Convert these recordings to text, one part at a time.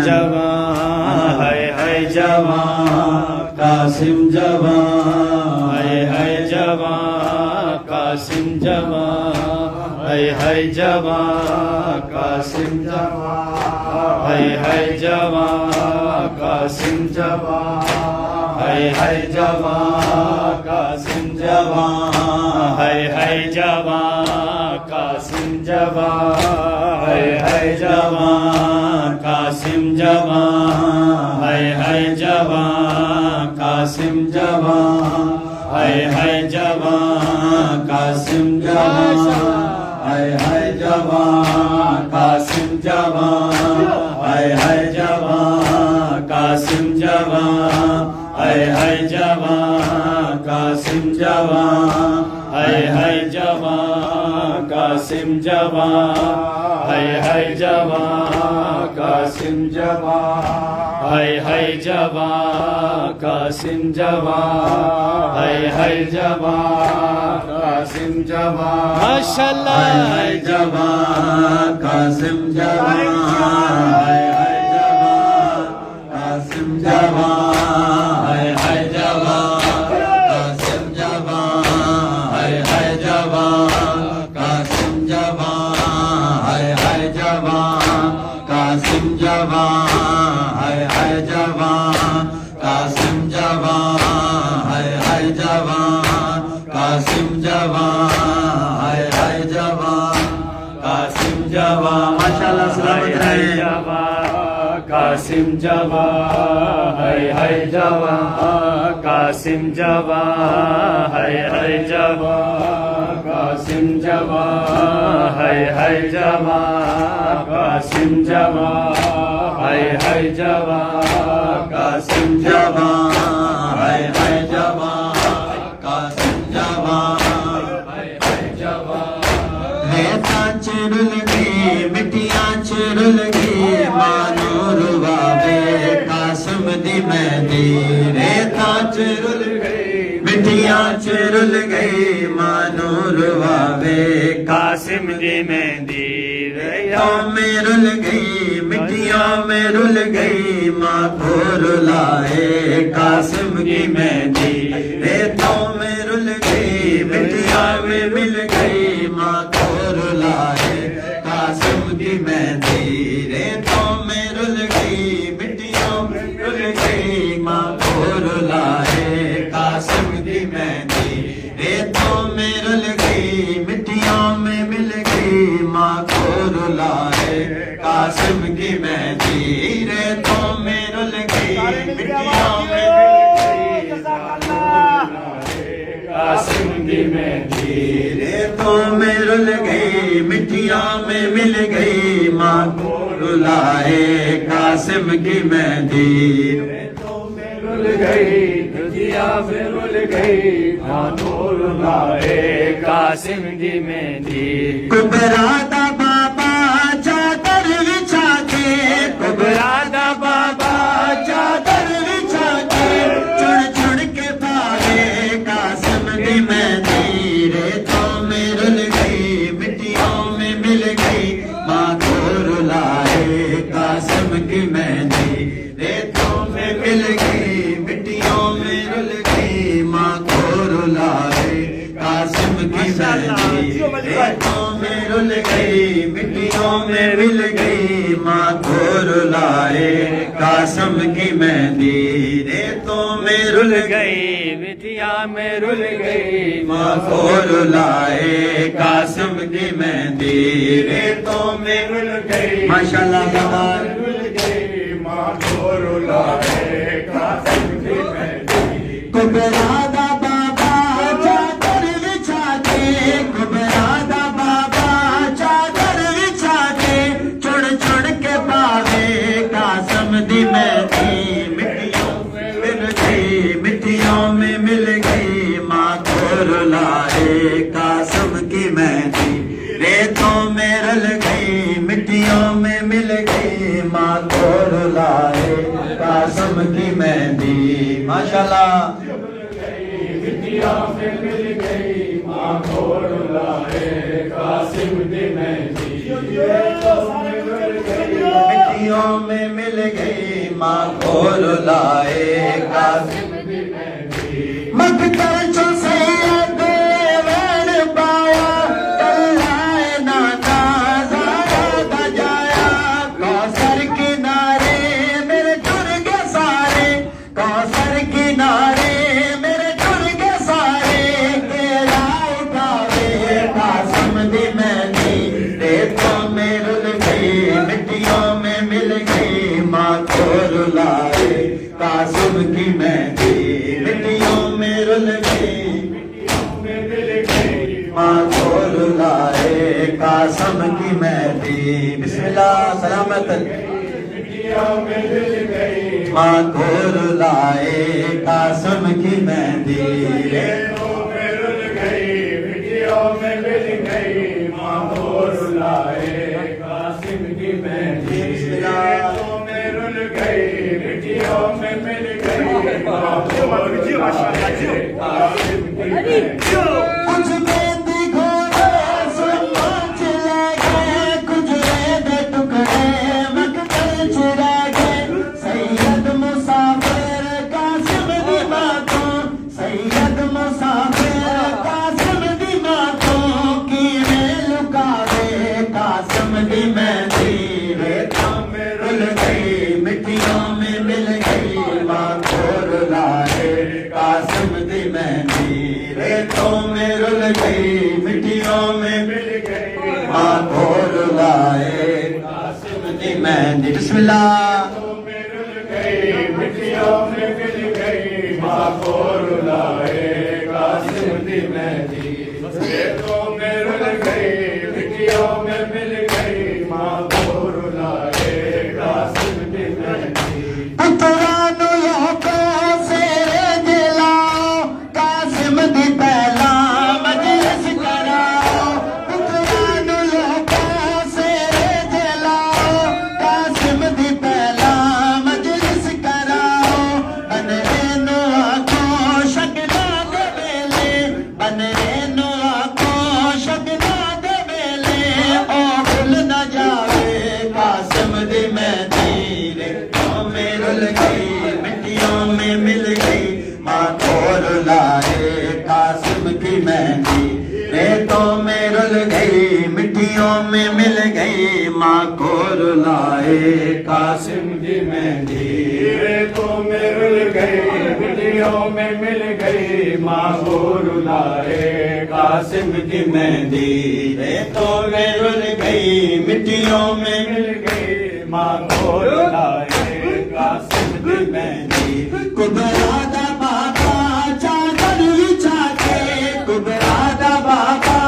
جوان ہے جوان قاسم جوان ہے جوان قاسم جوان ہے جوان قاسم جوان ہے جوان قاسم جوان ہے جوان قاسم جوان ہے جوان قاسم جوان ہے جوان قاسم جوان ہے جوان قاسم جوان ہے جوان قاسم جوان ہے جوان قاسم جوان ہے جوان قاسم جوان ہے جوان قاسم جوان ہے جوان قاسم جوان ہے جوان قاسم جوان ہے جوان قاسم جوان ہے جوان قاسم جوان ماشاءاللہ ہے جوان قاسم جوان ہے جوان قاسم جوان ہے جوان قاسم جوان ہے جوان قاسم جوان ہے جوان قاسم جوان ہے جوان قاسم جوان ہے جوان قاسم جوان ہے جوان قاسم جوان ماشاءاللہ سلامت رہے قاسم جوان ہے جوان قاسم جوان ہے جوان قاسم جوان ہے جوان قاسم جوان ہے جوان قاسم جوان ہے جوان قاسم جوان ہے جوان ریتاں چرل گئی مٹیاں چرل گئی مانو رواوے قاسم دی مہندی ریتاں چرل گئی مٹیاں چرل گئی مانو رواوے قاسم دی مہندی ریتاں میں رل گئی مٹیاں میں رل گئی ماں کو رلائے قاسم کی مہندی ریتوں میں رل گئی مٹیاں میں مل گئی ماں کو رلائے قاسم کی مہندی ریتوں میں رل گئی مٹیوں میں رل گئی ماں کو رلائے قاسم کی مہندی ریتوں میں رل گئی مٹیوں میں مل گئی ماں کو رلائے قاسم کی مہندی ریتوں میں رل گئی مٹیوں میں مل گئی قاسم کی مہندی ریتوں میں رل گئی مٹیوں میں مل گئی ماں کو رلائے قاسم کی مہندی ریتوں میں رل گئی مٹیوں میں رل گئی ماں کو رلائے قاسم کی مہندی کبرا دا بابا چادر بچھا کے کبرا دا بابا چادر بچھا کے چڑ چڑ کے پاوے قاسم کی مہندی ریتوں میں رل گئی مٹیوں میں مل گئی ماں کو رلائے قاسم کی مہندی ریتوں میں مل گئی مٹیوں میں رل گئی ماں کو رلائے قاسم کی مہندی ریتوں میں رل گئی مٹیوں میں مل گئی ماں کو رلائے قاسم کی مہندی ریتوں میں رل گئی مٹیاں میں رل گئی ماں کو رلائے قاسم کی مہندی ریتوں میں رل گئی ماشاءاللہ بہار رل گئی ماں کو رلائے قاسم کی مہندی کبرا دا بابا چادر بچھا کے کبرا دا بابا چادر بچھا کے چڑ چڑ کے پاوے قاسم دی مہندی مٹیوں میں مل گئی مٹیوں میں مل گئی ماں کو رلائے قاسم کی مہندی ریتوں میں رل گئی مٹیوں میں مل گئی ماں کو رلائے قاسم کی مہندی ماشاءاللہ مٹیوں میں مل گئی ماں کو رلائے قاسم کی مہندی ریتوں میں رل گئی مٹیوں میں مل گئی ماں کو رلائے قاسم کی مہندی مکتل چو سید وین پایا کلائے نانا زارا بجایا کوثر کنارے میرے ٹر گے سارے کوثر کنارے میرے ٹر گے سارے تیرا اٹھاوے قاسم دی مہندی ریتوں میں رل گئی مٹیوں میں مل گئی ماں کو رلائے قاسم کی مہندی مٹیوں میں رل گئی ماں کو رلائے قاسم کی مہندی بسم اللہ سلامت ماں کو رلائے قاسم کی مہندی ماں کو رلائے قاسم کی مہندی ریتوں میں رل گئی مٹیوں میں مل گئی ماں کو رلائے قاسم کی مہندی کچھ مہندی گھوڑے سلما چلے گئے کچھ رید ٹکڑے مکتل چرا گئے سید مسافر قاسم دی ماں کو سید مسافر قاسم دی ماں کو کیوے لکاوے قاسم دی مہندی ریتوں میں رل گئی مٹیوں میں مل گئی ماں کو رلائے قاسم دی مہندی ریتوں میں رل گئی مٹیوں میں مل گئی ماں کو رلائے قاسم دی مہندی بسم اللہ مٹیوں میں مل گئی ماں کو رلائے قاسم دی مہندی ریتوں میں رل گئی مٹیوں میں مل گئی ماں کو رلائے قاسم دی مہندی پترانو لوکو سیرے دلاؤ قاسم دی پہلا مجلس کراؤ پترانو لوکو سیرے دلاؤ قاسم دی پہلا مجلس کراؤ بنرے نو آنکھوں شکنا دے ویلے بنرے نو آنکھوں شکنا دے ویلے او بھول نہ جاوے قاسم دی مہندی ریتوں میں رل گئی مٹیوں میں مل گئی ماں کو رلائے قاسم کی مہندی ریتوں میں رل گئی مٹیوں میں مل گئی ماں کو رلائے قاسم کی مہندی ریتوں میں رل گئی مٹیوں میں مل گئی ماں کو رلائے قاسم کی مہندی ریتوں میں رل گئی مٹیوں میں مل گئی ماں کو رلائے قاسم کی مہندی کبرا دا بابا چادر بچھا کے کبرا دا بابا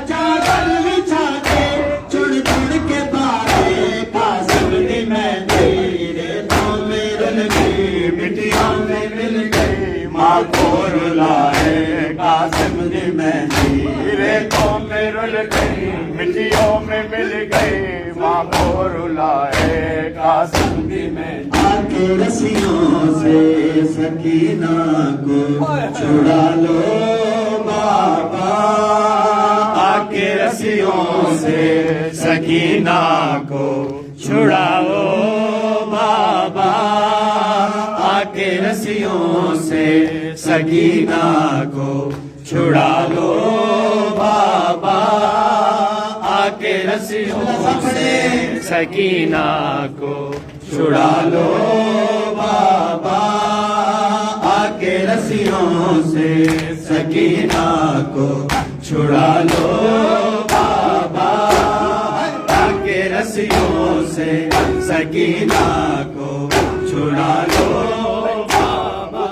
چادر بچھا کے چڑ چڑ کے بارے قاسم دی مہندی ریتوں میں رل گئی مٹیوں میں مل گئی ماں کو رلائے قاسم دی مہندی ریتوں میں رل گئی مٹیوں میں مل گئی ماں کو رلائے قاسم کی مہندی آ کے رسیوں سے سکینہ کو چھڑا لو بابا آ کے رسیوں سے سکینہ کو چھڑاؤ بابا آ کے رسیوں سے سکینہ کو چھڑا لو بابا آ کے رسیوں سے سکینہ کو چھڑا لو بابا آ کے رسیوں سے سکینہ کو چھڑا لو بابا آ کے رسیوں سے سکینہ کو چھڑا لو بابا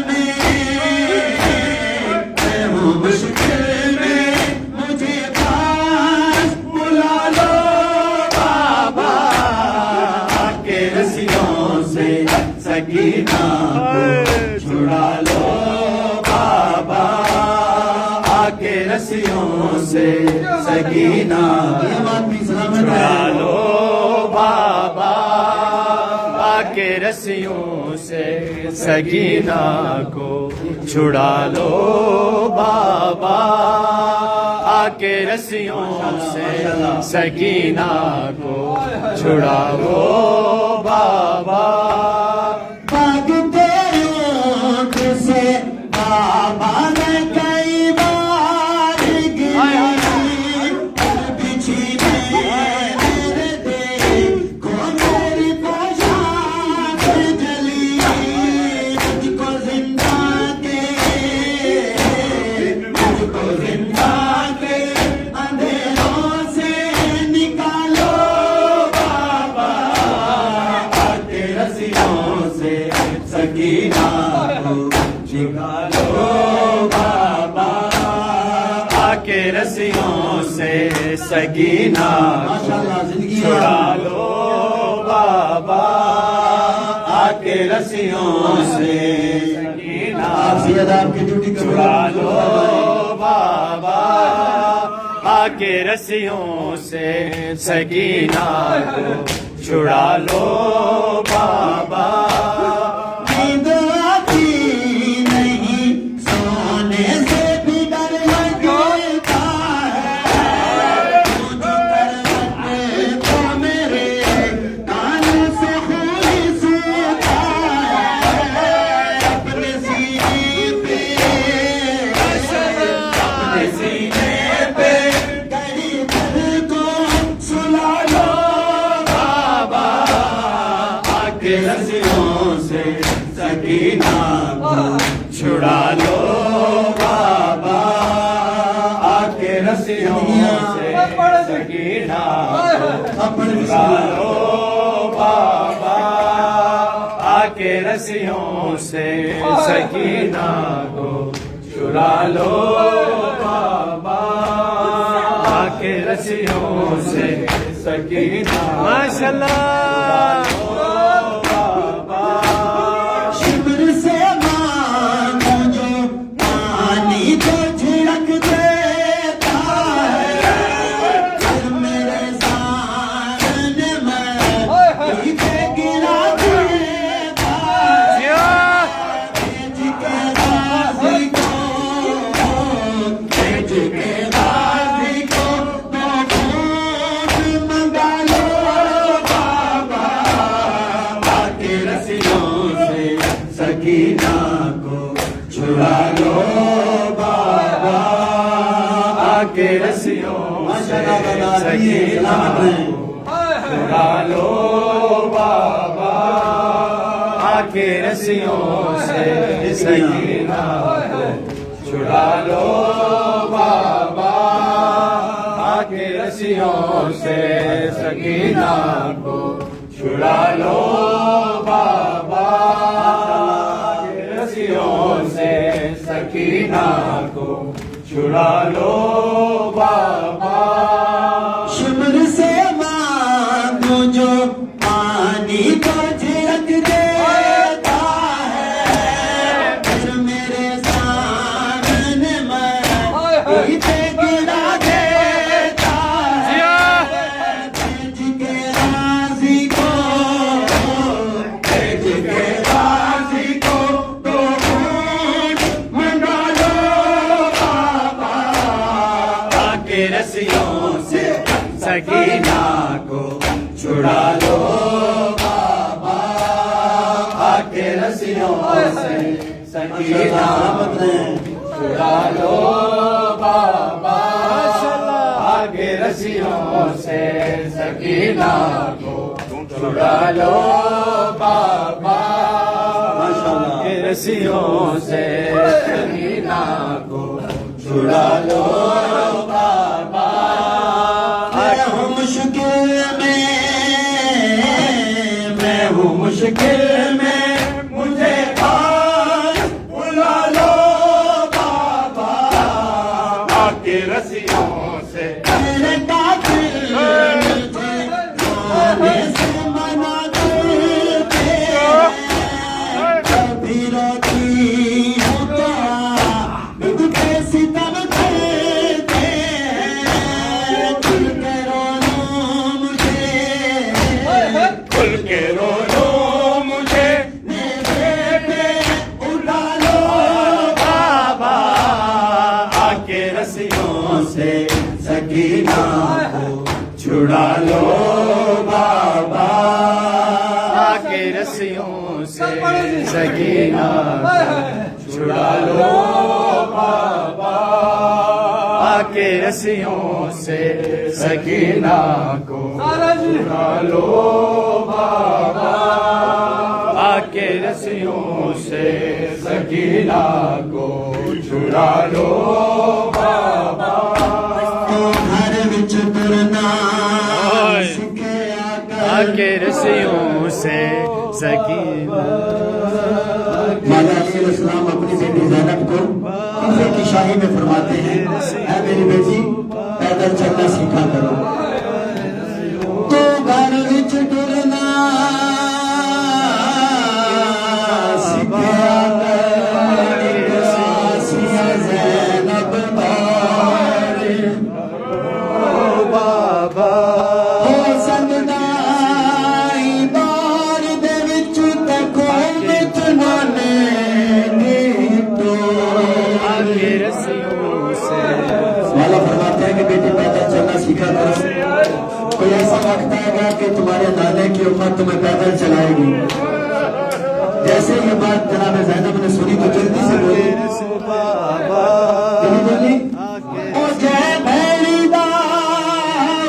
میں ہوں مشکل میں مجھے پاس بلا لو بابا آ کے رسیوں سے سکینہ کو چھڑا لو بابا آ کے رسیوں سے سکینہ چھڑا لو بابا آ کے رسیوں سے سکینہ کو چھڑا لو بابا آ کے رسیوں سے سکینہ کو چھڑا لو بابا باغ تیرے اونٹ سے بابا نے کئی بار گری بچھی میرے دیکھو میری پوشاک جلی مجھ کو زندہ کے اندھیروں سے نکالو بابا آ کے رسیوں سے سکینہ کو نکالو بابا آ کے رسیوں سے سکینہ ماشاءاللہ زندگی چھڑا لو بابا آ کے رسیوں سے سکینہ آپ سید آپ کی ڈیوٹی کرو چھڑا لو بابا آ کے رسیوں سے سکینہ کو چھڑا لو بابا نیند آتی نہیں سونے سے بھی ڈر لگتا ہے مجھ کروٹ تو میرے کان سے خون سوتا ہے اپنے سینے پہ گری دل کو سلا لو بابا آ کے رسیوں سے سکینہ کو چھڑا لو بابا آ کے رسیوں سے سکینہ کو اپنے چھڑا لو بابا آ کے رسیوں سے سکینہ کو چھڑا لو بابا آ کے رسیوں سے سکینہ ماشاءاللہ شبر سے مانگو جو پانی کو جھڑک دیتا ہے پھر میرے سامنے میں پیچھے گرا دیتا ہے بھیج کے غازی کو بھیج کے غازی کو تو خون منگا لو بابا آ کے رسیوں سے سکینہ کو چھڑا لو بابا آ کے رسیوں سے سکینہ کو چھڑا لو بابا آ کے رسیوں سے سکینہ کو چھڑا لو بابا آ کے رسیوں سے سکینہ کو چھڑا لو بابا آ کے رسیوں سے سکینہ کو چھڑا لو بابا شبر سے مانگو جو پانی کو جھڑک دیتا ہے پھر میرے سامنے میں پیچھے گرا دیتا ہے بھیج کے غازی کو بھیج کے غازی کو تو خون منگا لو بابا آ کے رسیوں سے سکینہ کو چھڑا لو بابا آ کے رسیوں سے سکینہ کو چھڑا لو بابا آ کے رسیوں سے سکینہ کو چھڑا لو بابا آ کے رسیوں سے سکینہ کو چھڑا لو بابا میں ہوں مشکل میں مجھے پاس بلا لو بابا آ کے رسیوں سے میرے قاتل مجھے رونے سے منع کرتے کبھی روتی ہوں تو دکھ کے ستم کرتے کھل کے رو لو مجھے کھل کے رو لو مجھے میرے پہ اٹھا لو بابا آ کے رسیوں سے سکینہ کو چھڑا لو بابا رسیوں سے سکینہ چھڑا لو بابا، آ کے رسیوں سے سکینہ کو چھڑا لو بابا، آ کے رسیوں سے سکینہ کو چھڑا لو بابا، گھر وچ ترنا آ کے رسیوں سے سکینہ۔ مولا علیہ السلام اپنی بیٹی زینب کو کوفے کی شاہی میں فرماتے ہیں، اے میری بیٹی پیدل چلنا سیکھا کرو، تو گھر وچ ٹرنا سکھا کر آسیہ زینب باری بابا ہو سکدا ای بار دے وچ تکو وچ نانے نیتو۔ آگے رسیوں سے مولا فرماتے ہیں کہ بیٹی پیدل چلنا سیکھا کرو، کوئی ایسا وقت آئے گا کہ تمہارے نانے کی امت تمہیں پیدل چلائے گی۔ جیسے یہ بات جناب زینب نے سنی تو جلدی سے بولی، کیوں بولی؟ او جے بھیڑی دا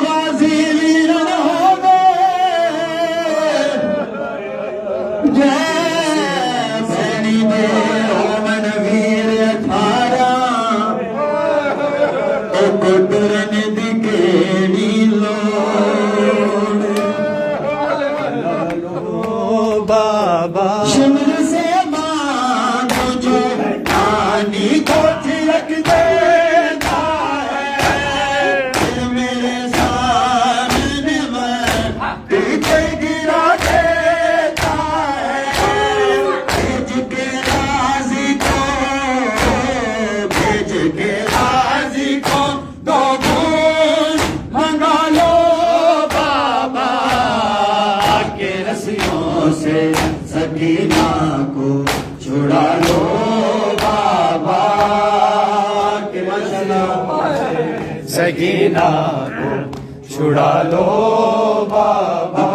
غازی ویرن ہووے، جے بھیڑی دے ہوون ویر 18، او کو ڈرن دی کیڑی لوڑ، بابا شمر سے مانگو جو نانی کو تھلک دیتا ہے، پھر میرے سامنے میں پیچھے گرا دیتا ہے، بھیج کے غازی کو، بھیج کے غازی کو دو گھونٹ منگا لو بابا، آگے رسیوں سے سکینہ کو چھڑا لو بابا، کہ سکینہ کو چھڑا لو بابا،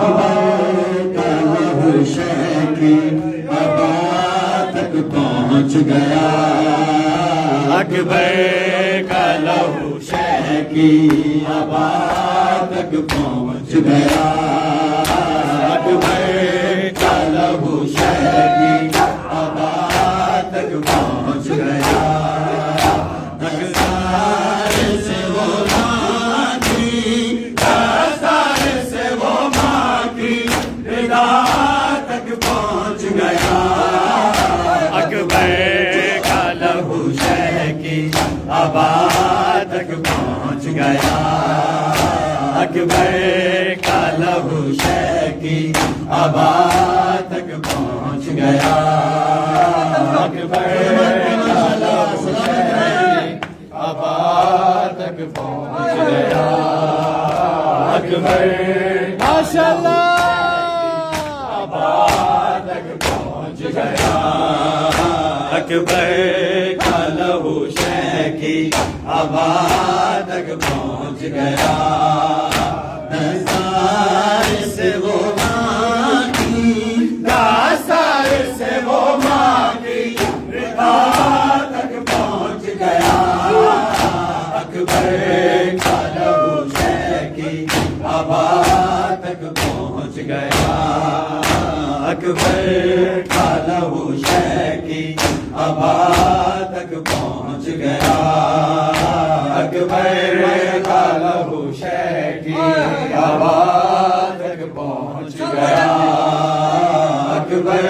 کا لہو شہ کی ابا تک پہنچ گیا، اکبر کا لہو شہ کی ابا تک پہنچ گیا، اکبر کا لہو شہ کی ابا تک پہنچ گیا، دستار سے وہ ماں کی، دستار سے وہ ماں کی رضا تک پہنچ گیا، اکبر کا لہو شہ کی ابا تک پہنچ گیا، اکبر کا لہو شہ کی ابا تک پہنچ گیا، اکبر کا لہو شہ کی ابا تک پہنچ گیا، اکبر ماشاء اللہ ابا تک پہنچ گیا، اکبر کا لہو شہ کی ابا تک پہنچ گیا، دستار سے وہ ماں کی، دستار سے وہ ماں کی رضا تک پہنچ گیا، اکبر کا لہو شہ کی ابا تک پہنچ گیا، اکبر کا لہو شہ کی ابا تک پہنچ گیا، اکبر کا لہو شہ کی ابا تک پہنچ گیا، اکبر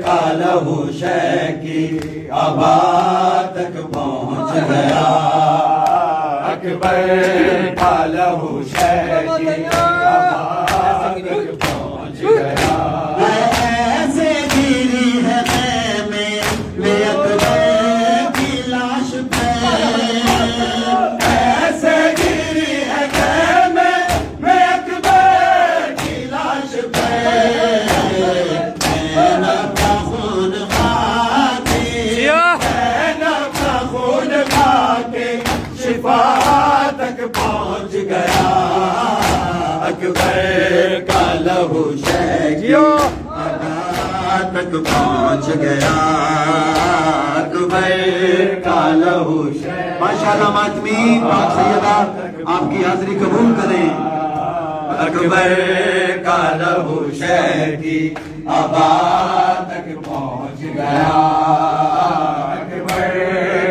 کا لہو شہ کی ابا تک پہنچ گیا، اکبر کا لہو شہ کی ابا تک پہنچ گیا، ایسے گری ہے میں اکبر کی لاش پہ، ایسے گری ہے میں اکبر کی لاش پہ، میں اپنا خون کھا کے، میں اپنا خون کھا کے شفا تک پہنچ گیا، اکبر کا لہو شہ کہ عبا تک پہنچ گیا اکبر کا لہو شہ ماشاءاللہ ماتمی پاک سیدہ آپ کی حاضری قبول کریں اکبر کا لہو شہ کی عبا تک پہنچ گیا اکبر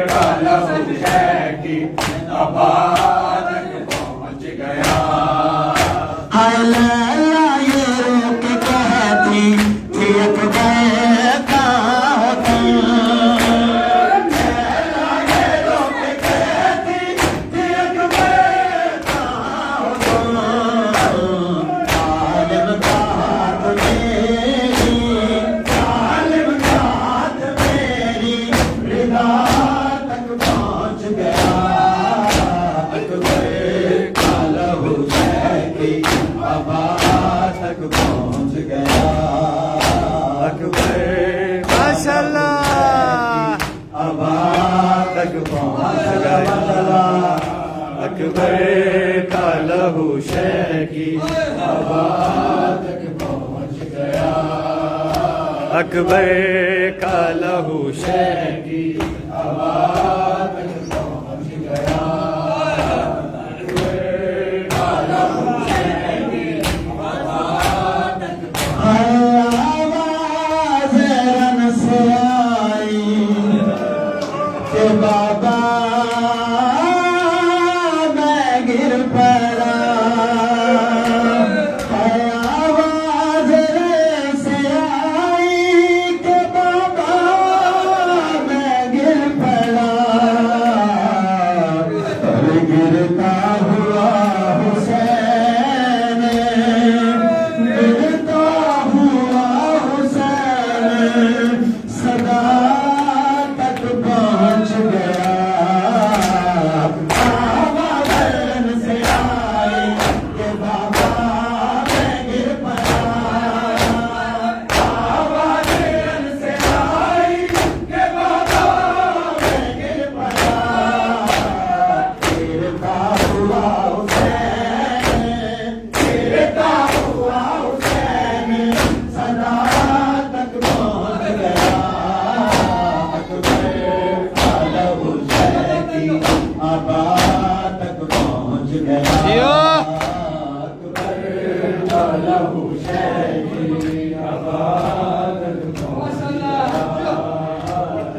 کا لہو شہ کی عبا تک پہنچ گیا ہائے لیلا یہ رو کے کہتی تھی اکبر کا اکبر کا لہو شہ کی عبا تک پہنچ گیا اکبر کا لہو شہ کی عبا تک پہنچ گیا اکبر کا لہو شہ کی عبا تک آواز رن سے آئی کہ بابا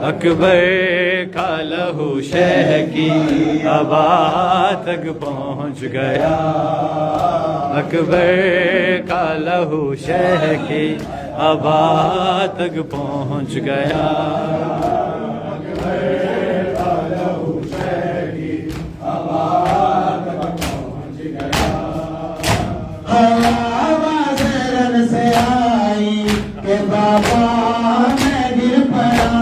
اکبر کا لہو شہ کی عبا تک پہنچ گیا اکبر کا لہو شہ کی عبا تک پہنچ گیا اکبر کا لہو شہ کی عبا تک پہنچ گیا آواز رن سے آئی کہ بابا میں گر پڑا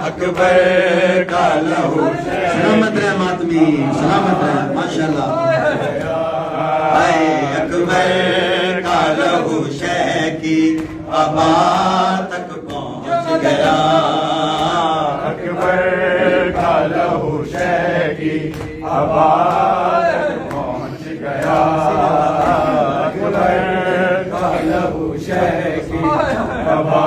اکبر کا لہو سلامت رہے ماتمی سلامت رہے ماشاءاللہ اکبر کا لہو شہ کی عبا تک پہنچ گیا اکبر کا لہو شہ کی عبا تک پہنچ گیا اکبر کا لہو شہ کی عبا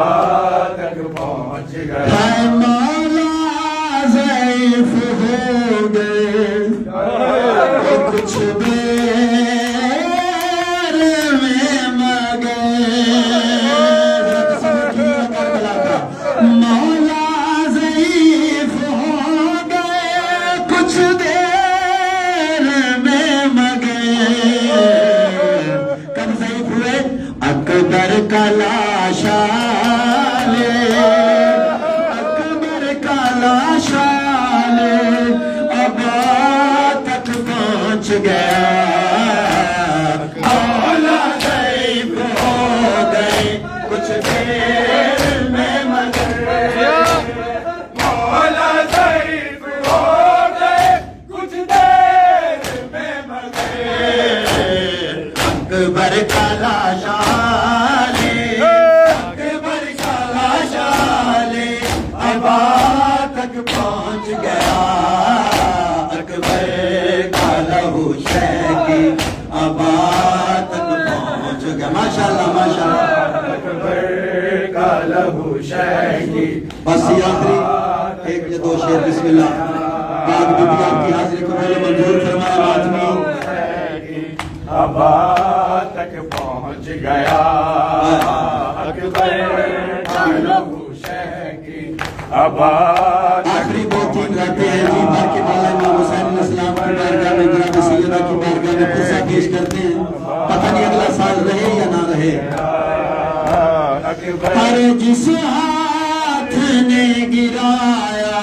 تک پہنچ گیا مولا ضعیف ہو گئے کچھ دیر میں مگر مولا ضعیف کا لاشا لے اکبر کا لاشا لے ابا تک پہنچ گیا مولا ضعیف ہو گئے کچھ دیر میں مگر مولا ضعیف ہو گئے کچھ دیر میں مگر اکبر کا لاشا لے اکبر کا لاشا لے ابا تک پہنچ گیا اکبر کا لہو شہکی ابا تک پہنچ گیا ماشاءاللہ ماشاءاللہ اکبر کا لہو شہی بس یہ آخری ایک یا دو شعر بسم اللہ پاک بی بی آپ کی حاضری کو پہلے منظور فرمائے ماتمی ابا تک پہنچ گیا اکبر کا لہو شہی ابا آخری دو تین رہتے ہیں جی بھر کے مولا امام حسین علیہ السلام کی بارگاہ میں جناب سیدہ کی بارگاہ میں قصہ پیش کرتے ہیں پتہ نہیں اگلا سال رہے یا نہ رہے اکبر پر جس ہاتھ نے گرایا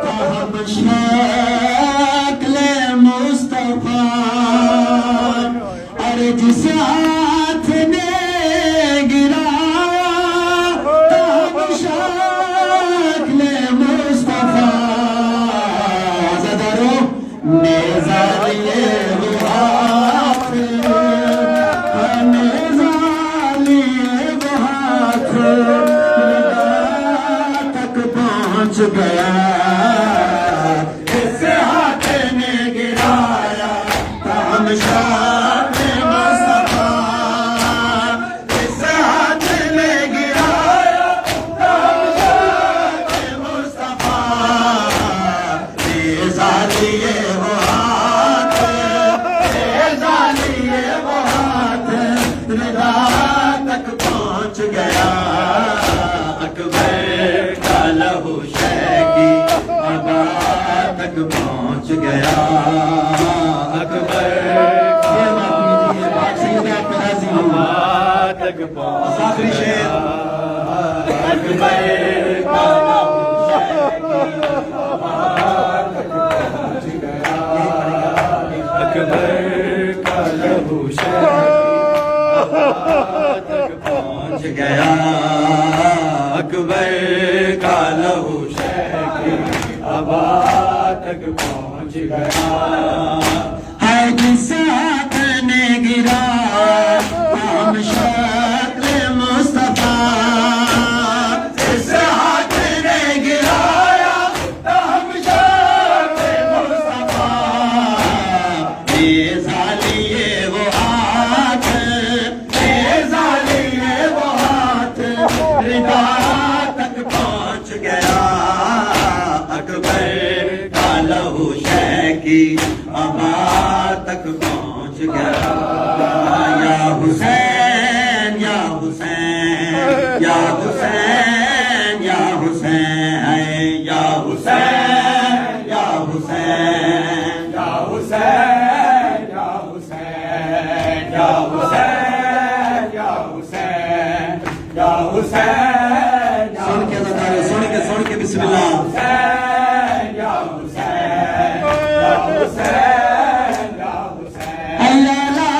تاہم شکل مصطفیٰ ارے جس ہاتھ نے گرایا تاہم شکل مصطفیٰ زدرو نیزہ لیے وہ ہاتھ نیزہ لیے وہ ہاتھ تک پہنچ گیا جس ہاتھ نے گرایا تاہم شکل مصطفیٰ جس ہاتھ نے گرایا تاہم شکل مصطفیٰ نیزہ لیے وہ ہاتھ نیزہ لیے وہ ہاتھ رضا تک پہنچ گیا اکبر کا لہو شہی ابا تک پہنچ گیا اکبر یہ ماتمی ہے پاک سیدہ آپ پر راضی ہوں تک پہنچ آخری شعر اکبر کا لہو اکبر کا لہو تک پہنچ گیا اکبر کا لہو شہی ابا تک پہنچ گیا ہے جس ہاتھ نے گرا ہم شکل مصطفیٰ جس ہاتھ نے گرایا ہم شکل مصطفیٰ نیزہ لیے وہ ہاتھ نیزہ لیے وہ ہاتھ رضا تک پہنچ گیا اکبر کا لہو شہی ابا تک پہنچ گیا یا حسین یا حسین یا حسین یا حسین یا حسین یا حسین یا حسین یا حسین یا حسین یا حسین یا حسین سن کے ذرا سن کے بسم اللہ حسین یا حسین یا حسین یا حسین اللہ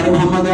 محمد